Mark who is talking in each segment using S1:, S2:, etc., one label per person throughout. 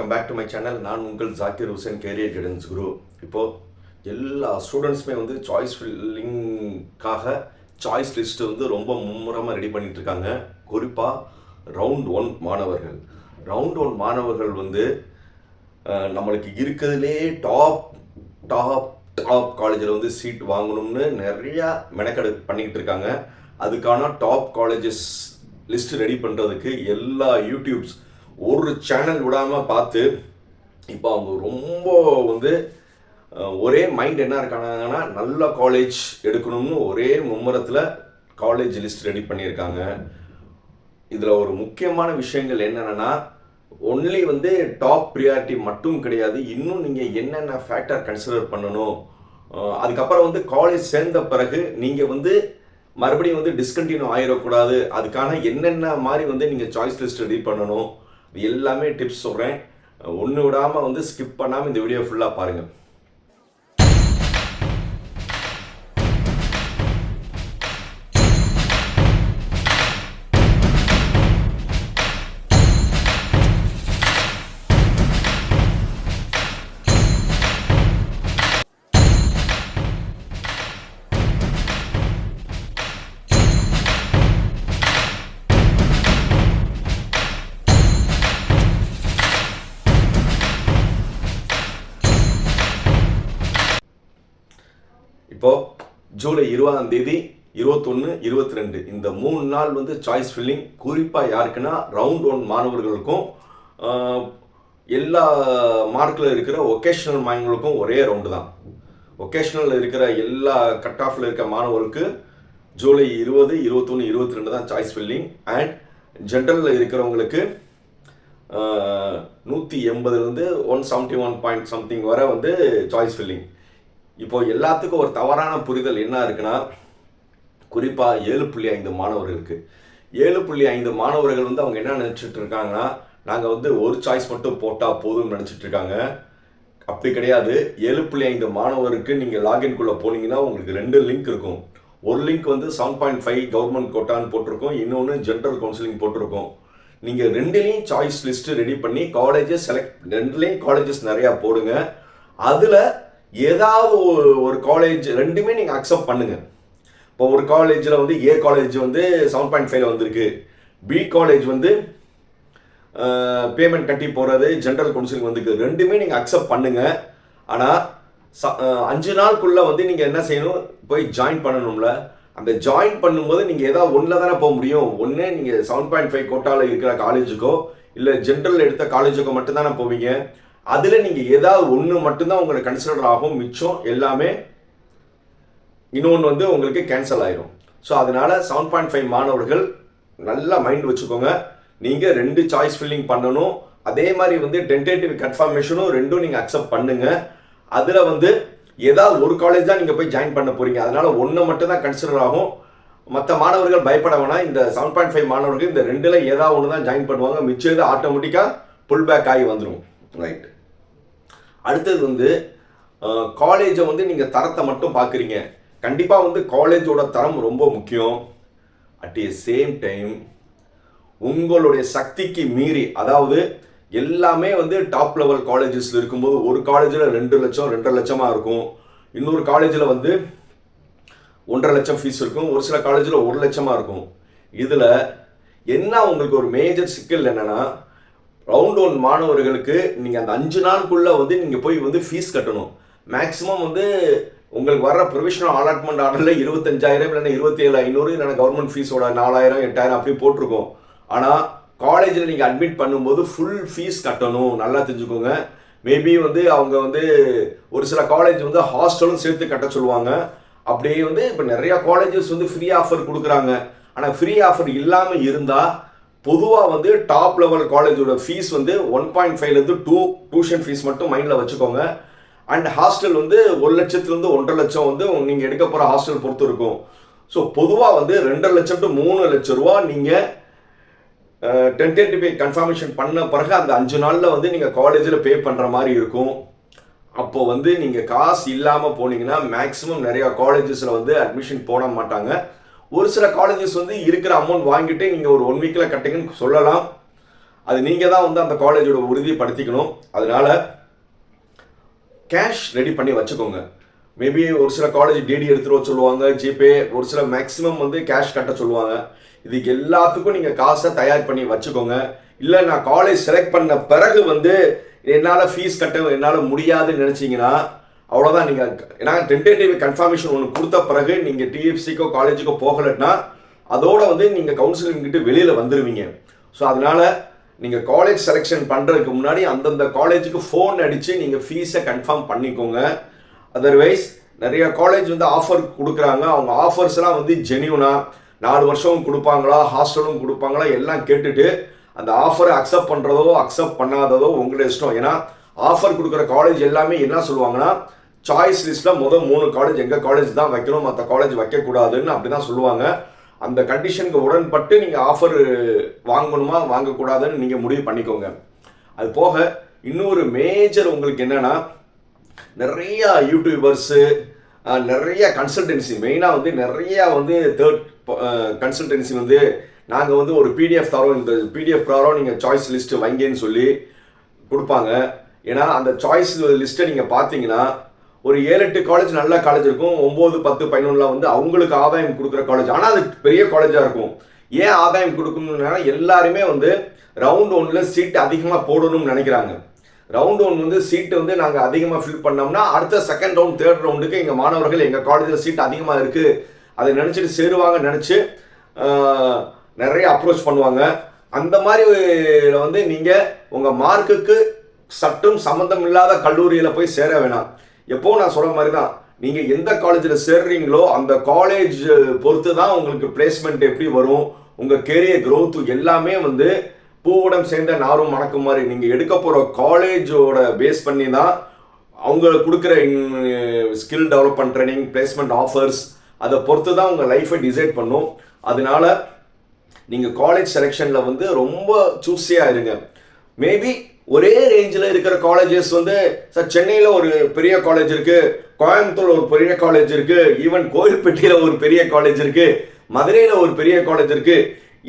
S1: Welcome back to my channel. நான் உங்கள் Zakir Hussain, career guidance guru. இப்போது எல்லா ஸ்டூடெண்ட்ஸுமே வந்து சாய்ஸ் ஃபில்லிங்காக சாய்ஸ் லிஸ்ட்டு வந்து ரொம்ப மும்முரமாக ரெடி பண்ணிகிட்டு இருக்காங்க. குறிப்பாக ரவுண்ட் 1 மாணவர்கள். ரவுண்ட் 1 மாணவர்கள் வந்து நம்மளுக்கு இருக்கிறதுலே டாப் டாப் டாப் காலேஜில் வந்து சீட் வாங்கணும்னு நிறையா மெனக்கெடு பண்ணிக்கிட்டு இருக்காங்க. அதுக்கான டாப் காலேஜஸ் லிஸ்ட்டு ரெடி பண்ணுறதுக்கு எல்லா யூடியூப்ஸ் ஒரு சேனல் விடாமல் பார்த்து இப்போ அவங்க ரொம்ப வந்து ஒரே மைண்ட் என்ன இருக்காங்கன்னா நல்ல காலேஜ் எடுக்கணும்னு ஒரே மும்முரத்தில் காலேஜ் லிஸ்ட் ரெடி பண்ணியிருக்காங்க. இதில் ஒரு முக்கியமான விஷயங்கள் என்னென்னா, ஒன்லி வந்து டாப் ப்ரியாரிட்டி மட்டும் கிடையாது, இன்னும் நீங்கள் என்னென்ன ஃபேக்டர் கன்சிடர் பண்ணணும். அதுக்கப்புறம் வந்து காலேஜ் சேர்ந்த பிறகு நீங்கள் வந்து மறுபடியும் வந்து டிஸ்கண்டினியூ ஆகிடக்கூடாது. அதுக்கான என்னென்ன மாதிரி வந்து நீங்கள் சாய்ஸ் லிஸ்ட் ரெடி பண்ணணும், எல்லாமே டிப்ஸ் சொல்கிறேன். ஒன்று விடாமல் வந்து ஸ்கிப் பண்ணாமல் இந்த வீடியோ ஃபுல்லாக பாருங்கள். இப்போது ஜூலை 20ஆம் தேதி 21, 22 இந்த 3 நாள் வந்து சாய்ஸ் ஃபில்லிங். குறிப்பாக யாருக்குன்னா ரவுண்ட் 1 மாணவர்களுக்கும் எல்லா மார்க்கில் இருக்கிற ஒகேஷ்னல் மாணவர்களுக்கும் ஒரே ரவுண்டு தான். ஒகேஷ்னலில் இருக்கிற எல்லா கட் ஆஃபில் இருக்கிற மாணவர்களுக்கு ஜூலை 20, 21, 22 தான் சாய்ஸ் ஃபில்லிங். அண்ட் ஜென்ரலில் இருக்கிறவங்களுக்கு 180லேருந்து 171 பாயிண்ட் சம்திங் வரை வந்து சாய்ஸ் ஃபில்லிங். இப்போ எல்லாத்துக்கும் ஒரு தவறான புரிதல் என்ன இருக்குன்னா, குறிப்பாக 7.5 மாணவர்களுக்கு 7.5 மாணவர்கள் வந்து அவங்க என்ன நினச்சிட்டு இருக்காங்கன்னா, நாங்கள் வந்து ஒரு சாய்ஸ் மட்டும் போட்டால் போதும்னு நினச்சிட்டு இருக்காங்க. அப்படி கிடையாது. 7.5 மாணவருக்கு நீங்கள் லாகின்குள்ளே போனீங்கன்னா உங்களுக்கு 2 லிங்க் இருக்கும். ஒரு லிங்க் வந்து 7.5 கவர்மெண்ட் கோட்டான்னு போட்டிருக்கோம், இன்னொன்று ஜென்ரல் கவுன்சிலிங் போட்டிருக்கோம். நீங்கள் ரெண்டுலேயும் சாய்ஸ் லிஸ்ட்டு ரெடி பண்ணி காலேஜஸ் ரெண்டுலேயும் காலேஜஸ் நிறையா போடுங்க. அதில் ஏதாவது ஒரு காலேஜ் ரெண்டுமே நீங்கள் அக்செப்ட் பண்ணுங்கள். இப்போ ஒரு காலேஜில் வந்து ஏ காலேஜ் வந்து 7.5 வந்திருக்கு, பி காலேஜ் வந்து பேமெண்ட் கட்டி போகிறது ஜென்ரல் கவுன்சிலிங் வந்துருக்கு, ரெண்டுமே நீங்கள் அக்செப்ட் பண்ணுங்கள். ஆனால் 5 நாளுக்குள்ளே வந்து நீங்கள் என்ன செய்யணும், போய் ஜாயின் பண்ணணும்ல. அந்த ஜாயின் பண்ணும்போது நீங்கள் ஏதாவது ஒன்றில் தானே போக முடியும். ஒன்று நீங்கள் 7.5 கோட்டாவில் இருக்கிற காலேஜுக்கோ இல்லை ஜென்ரல் எடுத்த காலேஜுக்கோ மட்டும்தானே போவீங்க. அதில் நீங்கள் ஏதாவது ஒன்று மட்டும்தான் உங்களுக்கு கன்சிடர் ஆகும், மிச்சம் எல்லாமே இன்னொன்று வந்து உங்களுக்கு கேன்சல் ஆயிரும். ஸோ அதனால் 7.5 மாணவர்கள் நல்லா மைண்ட் வச்சுக்கோங்க. நீங்கள் 2 சாய்ஸ் ஃபில்லிங் பண்ணணும். அதே மாதிரி வந்து டென்டேட்டிவ் கன்ஃபர்மேஷனும் ரெண்டும் நீங்கள் அக்செப்ட் பண்ணுங்கள். அதில் வந்து ஏதாவது ஒரு காலேஜ் தான் நீங்கள் போய் ஜாயின் பண்ண போகிறீங்க. அதனால் ஒன்று மட்டும் தான் கன்சிடர் ஆகும். மற்ற மாணவர்கள் பயப்பட வேணாம். இந்த 7.5 மாணவர்கள் இந்த 2ல் ஏதாவது ஒன்று தான் ஜாயின் பண்ணுவாங்க, மிச்சம் இது ஆட்டோமேட்டிக்காக புல் பேக் ஆகி வந்துடும். ரைட். அடுத்தது வந்து காலேஜை வந்து நீங்கள் தரத்தை மட்டும் பார்க்குறீங்க. கண்டிப்பாக வந்து காலேஜோட தரம் ரொம்ப முக்கியம். அட் ஏ சேம் டைம் உங்களுடைய சக்திக்கு மீறி, அதாவது எல்லாமே வந்து டாப் லெவல் காலேஜஸில் இருக்கும்போது ஒரு காலேஜில் 2 லட்சம் 2.5 லட்சமாக இருக்கும், இன்னொரு காலேஜில் வந்து 1.5 லட்சம் ஃபீஸ் இருக்கும், ஒரு சில காலேஜில் 1 லட்சமாக இருக்கும். இதில் என்ன உங்களுக்கு ஒரு மேஜர் சிக்கல் என்னென்னா, ரவுண்ட் 1 மாணவர்களுக்கு நீங்கள் அந்த 5 நாளுக்குள்ளே வந்து நீங்கள் போய் வந்து ஃபீஸ் கட்டணும். மேக்ஸிமம் வந்து உங்களுக்கு வர்ற ப்ரொவிஷனல் அலாட்மெண்ட் ஆர்டரில் 25,000 இல்லைன்னா 27,500 இல்லைன்னா கவர்மெண்ட் ஃபீஸோட 4,000 8,000 அப்படி போட்டிருக்கோம். ஆனால் காலேஜில் நீங்கள் அட்மிட் பண்ணும்போது ஃபுல் ஃபீஸ் கட்டணும். நல்லா தெரிஞ்சுக்கோங்க. மேபி வந்து அவங்க வந்து ஒரு சில காலேஜ் வந்து ஹாஸ்டலும் சேர்த்து கட்ட சொல்லுவாங்க. அப்படியே வந்து இப்போ நிறையா காலேஜஸ் வந்து ஃப்ரீ ஆஃபர் கொடுக்குறாங்க. ஆனால் ஃப்ரீ ஆஃபர் இல்லாமல் இருந்தால் பொதுவாக வந்து டாப் லெவல் காலேஜோட ஃபீஸ் வந்து 1.5லேருந்து 2 டியூஷன் ஃபீஸ் மட்டும் மைண்டில் வச்சுக்கோங்க. அண்ட் ஹாஸ்டல் வந்து 1 லட்சத்துலேருந்து 1.5 லட்சம் வந்து நீங்கள் எடுக்க போகிற ஹாஸ்டல் பொறுத்து இருக்கும். ஸோ பொதுவாக வந்து 2.5 லட்சம் to 3 லட்சம் ரூபா நீங்கள் டென்டேட்டிவ் கன்ஃபர்மேஷன் பண்ண பிறகு அந்த 5 நாளில் வந்து நீங்கள் காலேஜில் பே பண்ணுற மாதிரி இருக்கும். அப்போது வந்து நீங்கள் காசு இல்லாமல் போனீங்கன்னா மேக்ஸிமம் நிறையா காலேஜஸில் வந்து அட்மிஷன் போட மாட்டாங்க. ஒரு சில காலேஜஸ் வந்து இருக்கிற அமௌண்ட் வாங்கிட்டு நீங்கள் ஒரு 1 வீக்கில் கட்டுங்கன்னு சொல்லலாம். அது நீங்கள் தான் வந்து அந்த காலேஜோட உறுதிப்படுத்திக்கணும். அதனால கேஷ் ரெடி பண்ணி வச்சுக்கோங்க. மேபி ஒரு சில காலேஜ் டிடி எடுத்துகிட்டு சொல்லுவாங்க, ஜிபே, ஒரு சில மேக்ஸிமம் வந்து கேஷ் கட்ட சொல்லுவாங்க. இதுக்கு எல்லாத்துக்கும் நீங்கள் காசை தயார் பண்ணி வச்சுக்கோங்க. இல்லை நான் காலேஜ் செலக்ட் பண்ண பிறகு வந்து என்னால் ஃபீஸ் கட்ட என்னால் முடியாதுன்னு நினச்சிங்கன்னா அவ்வளோதான். நீங்கள் ஏன்னா டென்டேட்டிவ் கன்ஃபர்மேஷன் ஒன்று கொடுத்த பிறகு நீங்கள் டிஎஃப்சிக்கோ காலேஜுக்கோ போகலைன்னா அதோட வந்து நீங்கள் கவுன்சிலிங் கிட்ட வெளியில் வந்துடுவீங்க. ஸோ அதனால் நீங்கள் காலேஜ் செலெக்ஷன் பண்ணுறதுக்கு முன்னாடி அந்தந்த காலேஜுக்கு ஃபோன் அடித்து நீங்கள் ஃபீஸை கன்ஃபார்ம் பண்ணிக்கோங்க. அதர்வைஸ் நிறைய காலேஜ் வந்து ஆஃபர் கொடுக்குறாங்க. அவங்க ஆஃபர்ஸ்லாம் வந்து ஜென்யூனாக 4 வருஷம் கொடுப்பாங்களா, ஹாஸ்டலும் கொடுப்பாங்களா எல்லாம் கேட்டுட்டு அந்த ஆஃபரை அக்செப்ட் பண்ணுறதோ அக்செப்ட் பண்ணாததோ உங்களோட இஷ்டம். ஏன்னா ஆஃபர் கொடுக்குற காலேஜ் எல்லாமே என்ன சொல்லுவாங்கன்னா சாய்ஸ் லிஸ்ட்டில் முதல் 3 காலேஜ் எங்கள் காலேஜ் தான் வைக்கணும், மற்ற காலேஜ் வைக்கக்கூடாதுன்னு அப்படி தான் சொல்லுவாங்க. அந்த கண்டிஷனுக்கு உடன்பட்டு நீங்கள் ஆஃபர் வாங்கணுமா வாங்கக்கூடாதுன்னு நீங்கள் முடிவு பண்ணிக்கோங்க. அது போக இன்னொரு மேஜர் உங்களுக்கு என்னென்னா நிறைய யூடியூபர்ஸு, நிறைய கன்சல்டன்சி, மெயினாக வந்து நிறையா வந்து தேர்ட் கன்சல்டன்சி வந்து நாங்கள் வந்து ஒரு பிடிஎஃப் தரோம், இந்த பிடிஎஃப் தரோம் நீங்கள் சாய்ஸ் லிஸ்ட்டு வைங்கன்னு சொல்லி கொடுப்பாங்க. ஏன்னா அந்த சாய்ஸ் லிஸ்ட்டை நீங்கள் பார்த்தீங்கன்னா ஒரு 7-8 காலேஜ் நல்ல காலேஜ் இருக்கும், 9, 10, 11 வந்து அவங்களுக்கு ஆதாயம் கொடுக்குற காலேஜ். ஆனால் அது பெரிய காலேஜாக இருக்கும். ஏன் ஆதாயம் கொடுக்கணும்னா எல்லாருமே வந்து ரவுண்ட் 1ல் சீட் அதிகமாக போடணும்னு நினைக்கிறாங்க. ரவுண்ட் 1 வந்து சீட்டு வந்து நாங்கள் அதிகமாக ஃபில் பண்ணோம்னா அடுத்த செகண்ட் ரவுண்ட், தேர்ட் ரவுண்டுக்கு எங்கள் மாணவர்கள் எங்கள் காலேஜில் சீட் அதிகமாக இருக்குது அதை நினச்சிட்டு சேருவாங்க நினச்சி நிறைய அப்ரோச் பண்ணுவாங்க. அந்த மாதிரி வந்து நீங்கள் உங்கள் மார்க்குக்கு சட்டும் சம்மந்தம் இல்லாத கல்லூரியில் போய் சேர வேணாம். எப்போ நான் சொல்கிற மாதிரி தான், நீங்கள் எந்த காலேஜில் சேர்றீங்களோ அந்த காலேஜ் பொறுத்து தான் உங்களுக்கு பிளேஸ்மெண்ட் எப்படி வரும், உங்கள் கெரியர் க்ரோத்து எல்லாமே வந்து பூவுடம் சேர்ந்த நாரும் மணக்கும் மாதிரி நீங்கள் எடுக்க போகிற காலேஜோட பேஸ் பண்ணி தான் அவங்க கொடுக்குற skill development training, placement offers அதை பொறுத்து தான் உங்கள் லைஃப்பை டிசைட் பண்ணும். அதனால நீங்கள் காலேஜ் செலெக்ஷனில் வந்து ரொம்ப சூஸியாக இருங்க. மேபி ஒரே ரேஞ்சில் இருக்கிற காலேஜஸ் வந்து சார் சென்னையில் ஒரு பெரிய காலேஜ் இருக்குது, கோயம்புத்தூர் ஒரு பெரிய காலேஜ் இருக்குது, ஈவன் கோயில்பட்டியில் ஒரு பெரிய காலேஜ் இருக்குது, மதுரையில் ஒரு பெரிய காலேஜ் இருக்குது,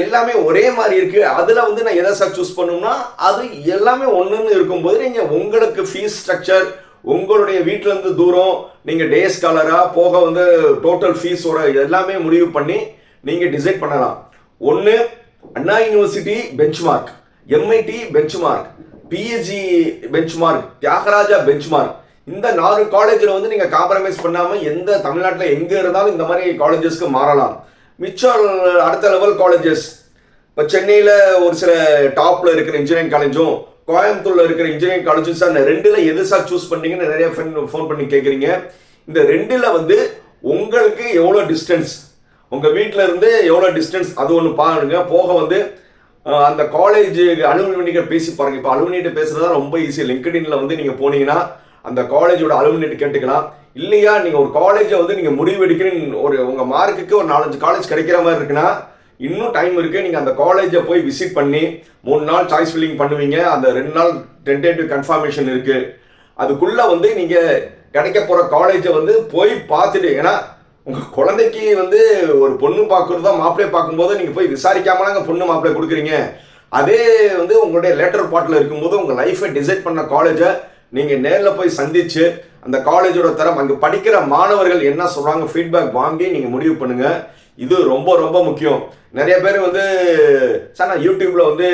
S1: எல்லாமே ஒரே மாதிரி இருக்குது. அதில் வந்து நான் எதை சார் சூஸ் பண்ணணும்னா அது எல்லாமே ஒன்றுன்னு இருக்கும்போது நீங்கள் உங்களுக்கு ஃபீஸ் ஸ்ட்ரக்சர், உங்களுடைய வீட்டிலேருந்து தூரம், நீங்கள் டே ஸ்காலராக போக வந்து டோட்டல் ஃபீஸோட எல்லாமே முடிவு பண்ணி நீங்கள் டிசைட் பண்ணலாம். ஒன்று Anna university benchmark, MIT benchmark, PhD benchmark, Thiagaraja benchmark, இந்த 4 காலேஜில் வந்து நீங்கள் காம்ப்ரமைஸ் பண்ணாமல் எந்த தமிழ்நாட்டில் எங்கே இருந்தாலும் இந்த மாதிரி காலேஜஸ்க்கு மாறலாம். மிச்சம் அடுத்த லெவல் காலேஜஸ் இப்போ சென்னையில் ஒரு சில டாப்பில் இருக்கிற இன்ஜினியரிங் காலேஜும் கோயம்புத்தூரில் இருக்கிற இன்ஜினியரிங் காலேஜும் சார் இந்த 2ல் எது சார் சூஸ் பண்ணீங்கன்னு நிறைய ஃப்ரெண்ட் ஃபோன் பண்ணி கேட்குறீங்க. இந்த 2ல் வந்து உங்களுக்கு எவ்வளோ டிஸ்டன்ஸ், உங்கள் வீட்டில் இருந்து எவ்வளோ டிஸ்டன்ஸ் அது ஒன்று பாருங்க. போக வந்து அந்த காலேஜ் அலுமினிகிட்ட பேசி பாருங்க. இப்போ அலுமினிகிட்ட பேசுறது தான் ரொம்ப ஈஸி. லிங்க்டின்ல வந்து நீங்கள் போனீங்கன்னா அந்த காலேஜோட அலுமினிட்டு கேட்டுக்கலாம். இல்லையா நீங்கள் ஒரு காலேஜை வந்து நீங்கள் முடிவு எடுக்கிறீங்க, ஒரு உங்கள் மார்க்குக்கு ஒரு 4-5 காலேஜ் கிடைக்கிற மாதிரி இருக்குன்னா இன்னும் டைம் இருக்குது. நீங்கள் அந்த காலேஜை போய் விசிட் பண்ணி 3 நாள் சாய்ஸ் ஃபில்லிங் பண்ணுவீங்க, அந்த 2 நாள் டென்டேட்டிவ் கன்ஃபர்மேஷன் இருக்குது. அதுக்குள்ளே வந்து நீங்கள் கிடைக்க போகிற காலேஜை வந்து போய் பார்த்துட்டு, ஏன்னா உங்கள் குழந்தைக்கு வந்து ஒரு பொண்ணு பார்க்குறதா மாப்பிள்ளையை பார்க்கும்போது நீங்கள் போய் விசாரிக்காமலாங்க பொண்ணு மாப்பிள்ளை கொடுக்குறீங்க. அதே வந்து உங்களுடைய லேட்டர் பார்ட்டில் இருக்கும்போது உங்கள் லைஃப்பை டிசைட் பண்ண காலேஜை நீங்கள் நேரில் போய் சந்தித்து அந்த காலேஜோட தரம், அங்கே படிக்கிற மாணவர்கள் என்ன சொல்கிறாங்க ஃபீட்பேக் வாங்கி நீங்கள் முடிவு பண்ணுங்கள். இது ரொம்ப ரொம்ப முக்கியம். நிறைய பேர் வந்து சார் நான் யூடியூப்பில் வந்து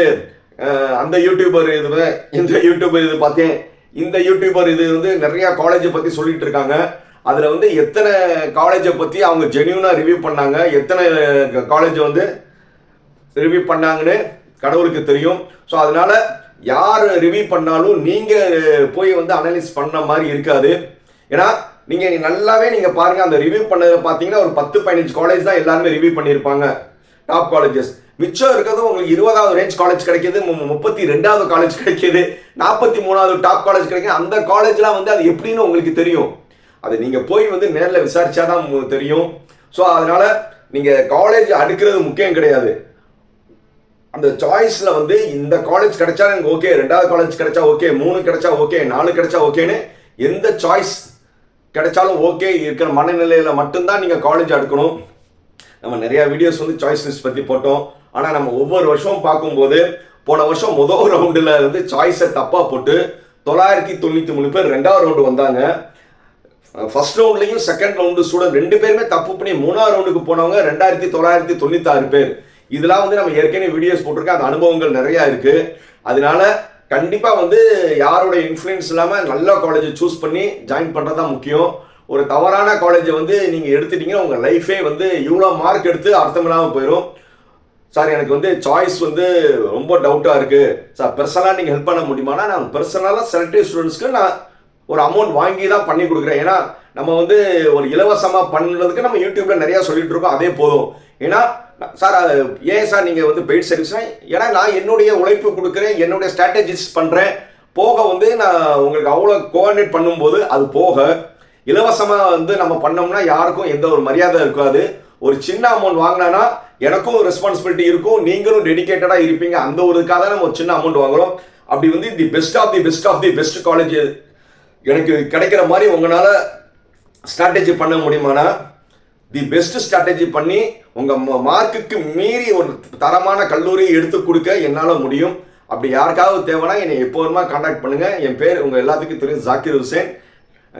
S1: அந்த யூடியூபர் இது, இந்த யூடியூபர் இது பார்த்தேன், இந்த யூடியூபர் இது வந்து நிறையா காலேஜை பற்றி சொல்லிட்டு இருக்காங்க. அதில் வந்து எத்தனை காலேஜை பற்றி அவங்க ஜென்யூனாக ரிவ்யூ பண்ணாங்க, எத்தனை காலேஜை வந்து ரிவ்யூ பண்ணாங்கன்னு கடவுளுக்கு தெரியும். ஸோ அதனால் யார் ரிவ்யூ பண்ணாலும் நீங்கள் போய் வந்து அனலைஸ் பண்ண மாதிரி இருக்காது. ஏன்னா நீங்கள் நல்லாவே நீங்கள் பாருங்கள், அந்த ரிவ்யூ பண்ணதை பார்த்தீங்கன்னா ஒரு 10-15 காலேஜ் தான் எல்லாருமே ரிவ்யூ பண்ணியிருப்பாங்க, டாப் காலேஜஸ். மிச்சம் இருக்கிறது உங்களுக்கு 20வது ரேஞ்ச் காலேஜ் கிடைக்கிது, 32வது காலேஜ் கிடைக்கிது, 43வது டாப் காலேஜ் கிடைக்கிது. அந்த காலேஜ்லாம் வந்து அது எப்படின்னு உங்களுக்கு தெரியும். அது நீங்கள் போய் வந்து நேரில் விசாரிச்சா தான் தெரியும். ஸோ அதனால் நீங்கள் காலேஜ் அடுக்கிறது முக்கியம் கிடையாது. அந்த சாய்ஸில் வந்து இந்த காலேஜ் கிடைச்சா எனக்கு ஓகே, 2வது காலேஜ் கிடைச்சா ஓகே, 3 கிடைச்சா ஓகே, 4 கிடைச்சா ஓகேன்னு எந்த சாய்ஸ் கிடைச்சாலும் ஓகே இருக்கிற மனநிலையில் மட்டும்தான் நீங்கள் காலேஜ் அடுக்கணும். நம்ம நிறையா வீடியோஸ் வந்து சாய்ஸ் லிஸ்ட் பற்றி போட்டோம். ஆனால் நம்ம ஒவ்வொரு வருஷமும் பார்க்கும்போது போன வருஷம் முதல் ரவுண்டில் வந்து சாய்ஸை தப்பாக போட்டு 993 பேர் 2வது ரவுண்டு வந்தாங்க. ஃபர்ஸ்ட் ரவுண்ட்லையும் செகண்ட் ரவுண்டு ஸ்டூடெண்ட் 2 பேருமே தப்பு பண்ணி 3வது ரவுண்டுக்கு போனவங்க 2996 பேர். இதெல்லாம் வந்து நம்ம ஏற்கனவே வீடியோஸ் போட்டிருக்கோம், அந்த அனுபவங்கள் நிறையா இருக்குது. அதனால கண்டிப்பாக வந்து யாரோட இன்ஃப்ளூயன்ஸ் இல்லாமல் நல்ல காலேஜை சூஸ் பண்ணி ஜாயின் பண்ணுறது தான் முக்கியம். ஒரு தவறான காலேஜை வந்து நீங்கள் எடுத்துட்டீங்கன்னா உங்கள் லைஃபே வந்து இவ்வளோ மார்க் எடுத்து அர்த்தமில்லாமல் போயிடும். சார் எனக்கு வந்து சாய்ஸ் வந்து ரொம்ப டவுட்டாக இருக்குது சார், பர்சனலாக நீங்கள் ஹெல்ப் பண்ண முடியுமானா, நான் பர்சனலாக செலக்டிவ் ஸ்டூடெண்ட்ஸ்க்கு நான் ஒரு அமௌண்ட் வாங்கி தான் பண்ணி கொடுக்குறேன். ஏன்னா நம்ம வந்து ஒரு இலவசமாக பண்ணுறதுக்கு நம்ம யூடியூப்பில் நிறையா சொல்லிட்டு இருக்கோம், அதே போதும். ஏன்னா சார் ஏன் சார் நீங்கள் வந்து பெய்ட் சர்வீஸ்னா, ஏன்னா நான் என்னுடைய உழைப்பு கொடுக்குறேன், என்னுடைய ஸ்ட்ராட்டஜிஸ் பண்ணுறேன், போக வந்து நான் உங்களுக்கு அவ்வளோ கோஆர்டினேட் பண்ணும்போது அது போக இலவசமாக வந்து நம்ம பண்ணோம்னா யாருக்கும் எந்த ஒரு மரியாதை இருக்காது. ஒரு சின்ன அமௌண்ட் வாங்கினா எனக்கும் ரெஸ்பான்சிபிலிட்டி இருக்கும், நீங்களும் டெடிக்கேட்டடாக இருப்பீங்க. அந்த ஒரு இதுக்காக தான் நம்ம ஒரு சின்ன அமௌண்ட் வாங்குறோம். அப்படி வந்து the best of the best of the best college எனக்கு கிடைக்கிற மாதிரி உங்களால் ஸ்ட்ராட்டஜி பண்ண முடியுமானா, தி பெஸ்ட் ஸ்ட்ராட்டஜி பண்ணி உங்கள் மார்க்குக்கு மீறி ஒரு தரமான கல்லூரியை எடுத்து கொடுக்க என்னால் முடியும். அப்படி யாருக்காவது தேவைன்னா என்னை எப்போதுமா கான்டாக்ட் பண்ணுங்கள். என் பேர் உங்கள் எல்லாத்துக்கும் தெரியும், ஜாக்கிர் ஹுசேன்,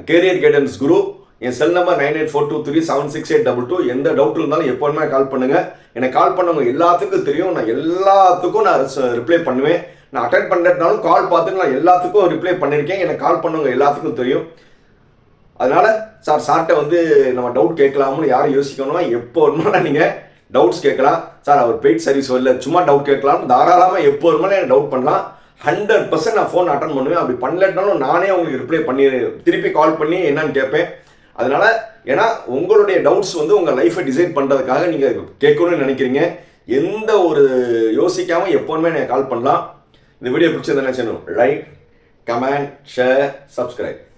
S1: கேரியர் கைடன்ஸ் குரு. என் செல் நம்பர் 9842376822. எந்த டவுட் இருந்தாலும் எப்போதுமே கால் பண்ணுங்கள். எனக்கு கால் பண்ணவங்க எல்லாத்துக்கும் தெரியும், நான் எல்லாத்துக்கும் நான் ரிப்ளை பண்ணுவேன். நான் அட்டென்ட் பண்ணுறதுனாலும் கால் பார்த்துட்டு நான் எல்லாத்துக்கும் ரிப்ளை பண்ணியிருக்கேன். எனக்கு கால் பண்ணவங்க எல்லாத்துக்கும் தெரியும். அதனால் சார்கிட்ட வந்து நம்ம டவுட் கேட்கலாம்னு யாரும் யோசிக்கணும்னா எப்போ வேணுமானா நீங்கள் டவுட்ஸ் கேட்கலாம். சார் அவர் பெய்ட் சர்வீஸ் வரல, சும்மா டவுட் கேட்கலாம், தாராளமாக எப்போ வேணுமானா எனக்கு டவுட் பண்ணலாம். 100% நான் ஃபோன் அட்டன் பண்ணுவேன். அப்படி பண்ணலனாலும் நானே உங்களுக்கு ரிப்ளை பண்ணி திருப்பி கால் பண்ணி என்னன்னு கேட்பேன். அதனால் ஏன்னா உங்களுடைய டவுட்ஸ் வந்து உங்கள் லைஃப்பை டிசைட் பண்ணுறதுக்காக நீங்கள் கேட்கணும்னு நினைக்கிறீங்க. எந்த ஒரு யோசிக்காமல் எப்போதுமே நீங்கள் கால் பண்ணலாம். இந்த வீடியோ பிடிச்சது என்ன செய்யணும்? Like, comment, share, subscribe.